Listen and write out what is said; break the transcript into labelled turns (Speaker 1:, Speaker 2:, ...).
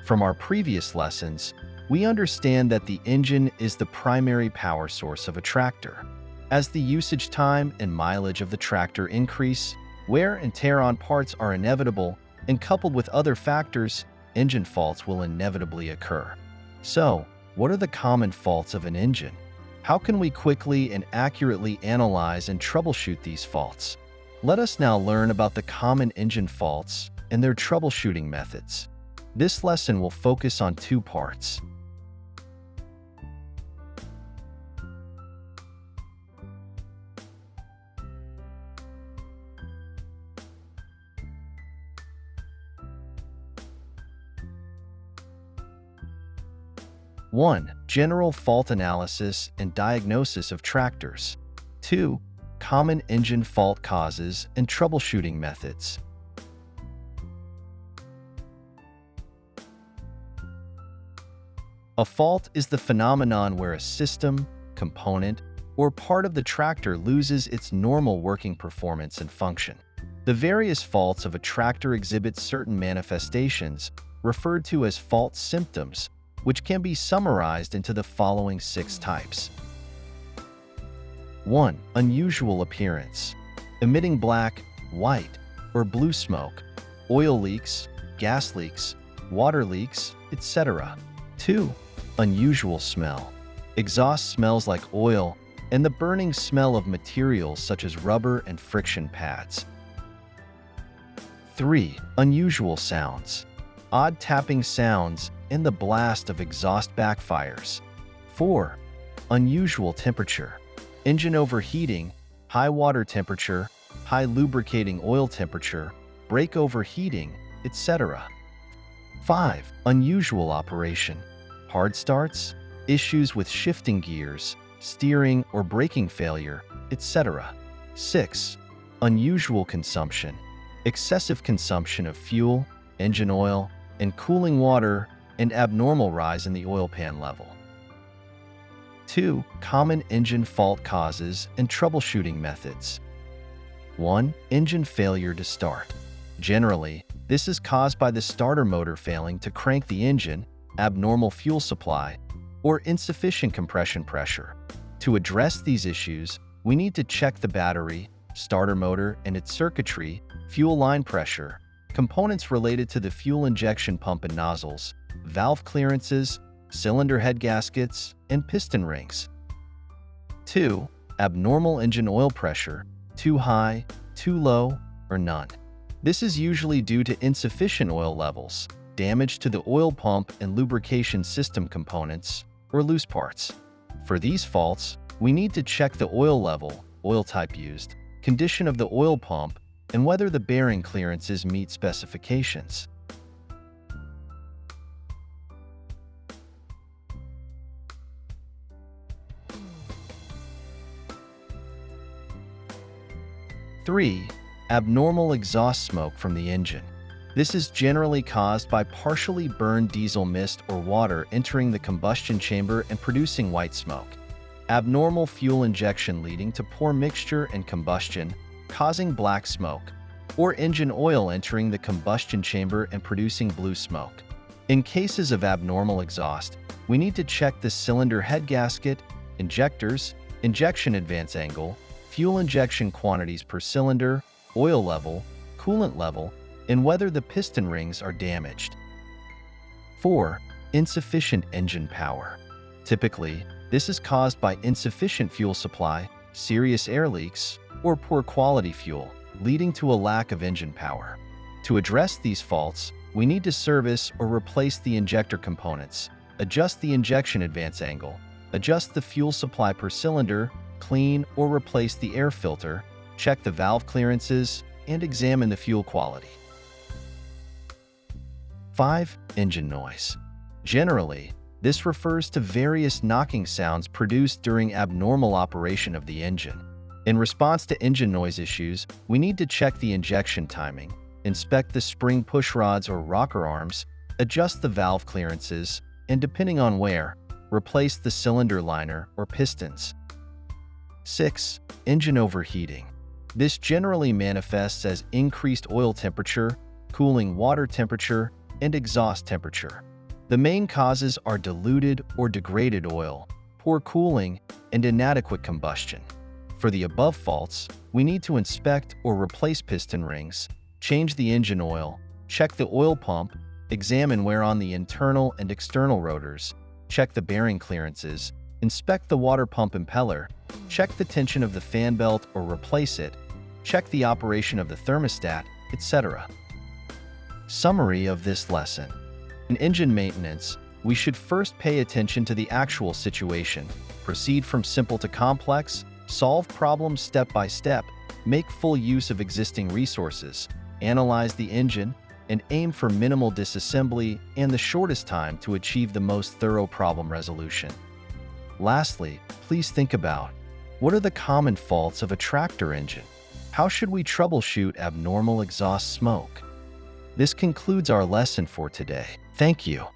Speaker 1: From our previous lessons, we understand that the engine is the primary power source of a tractor. As the usage time and mileage of the tractor increase, wear and tear on parts are inevitable, and coupled with other factors, engine faults will inevitably occur. So, what are the common faults of an engine? How can we quickly and accurately analyze and troubleshoot these faults? Let us now learn about the common engine faults and their troubleshooting methods. This lesson will focus on two parts. One, general fault analysis and diagnosis of tractors. 2, common engine fault causes and troubleshooting methods. A fault is the phenomenon where a system, component, or part of the tractor loses its normal working performance and function. The various faults of a tractor exhibit certain manifestations, referred to as fault symptoms, which can be summarized into the following 6 types. 1. Unusual appearance. Emitting black, white, or blue smoke, oil leaks, gas leaks, water leaks, etc. 2. Unusual smell. Exhaust smells like oil and the burning smell of materials such as rubber and friction pads. 3. Unusual sounds. Odd tapping sounds and the blast of exhaust backfires. 4. Unusual temperature. Engine overheating, high water temperature, high lubricating oil temperature, brake overheating, etc. 5. Unusual operation. Hard starts, issues with shifting gears, steering or braking failure, etc. 6. Unusual consumption. Excessive consumption of fuel, engine oil, and cooling water, and abnormal rise in the oil pan level. 2. Common engine fault causes and troubleshooting methods. 1. Engine failure to start. Generally, this is caused by the starter motor failing to crank the engine, abnormal fuel supply, or insufficient compression pressure. To address these issues, we need to check the battery, starter motor and its circuitry, fuel line pressure, components related to the fuel injection pump and nozzles, valve clearances, cylinder head gaskets, and piston rings. 2. Abnormal engine oil pressure, too high, too low, or none. This is usually due to insufficient oil levels, damage to the oil pump and lubrication system components, or loose parts. For these faults, we need to check the oil level, oil type used, condition of the oil pump, and whether the bearing clearances meet specifications. Three, abnormal exhaust smoke from the engine. This is generally caused by partially burned diesel mist or water entering the combustion chamber and producing white smoke. Abnormal fuel injection leading to poor mixture and combustion, causing black smoke, or engine oil entering the combustion chamber and producing blue smoke. In cases of abnormal exhaust, we need to check the cylinder head gasket, injectors, injection advance angle, fuel injection quantities per cylinder, oil level, coolant level, and whether the piston rings are damaged. 4. Insufficient engine power. Typically, this is caused by insufficient fuel supply, serious air leaks, or poor quality fuel, leading to a lack of engine power. To address these faults, we need to service or replace the injector components, adjust the injection advance angle, adjust the fuel supply per cylinder, clean or replace the air filter, check the valve clearances, and examine the fuel quality. 5. Engine noise. Generally, this refers to various knocking sounds produced during abnormal operation of the engine. In response to engine noise issues, we need to check the injection timing, inspect the spring push rods or rocker arms, adjust the valve clearances, and depending on where, replace the cylinder liner or pistons. 6. Engine overheating. This generally manifests as increased oil temperature, cooling water temperature, and exhaust temperature. The main causes are diluted or degraded oil, poor cooling, and inadequate combustion. For the above faults, we need to inspect or replace piston rings, change the engine oil, check the oil pump, examine wear on the internal and external rotors, check the bearing clearances, inspect the water pump impeller, check the tension of the fan belt or replace it, check the operation of the thermostat, etc. Summary of this lesson. In engine maintenance, we should first pay attention to the actual situation, proceed from simple to complex, solve problems step by step, make full use of existing resources, analyze the engine, and aim for minimal disassembly and the shortest time to achieve the most thorough problem resolution. Lastly, please think about, what are the common faults of a tractor engine? How should we troubleshoot abnormal exhaust smoke? This concludes our lesson for today. Thank you.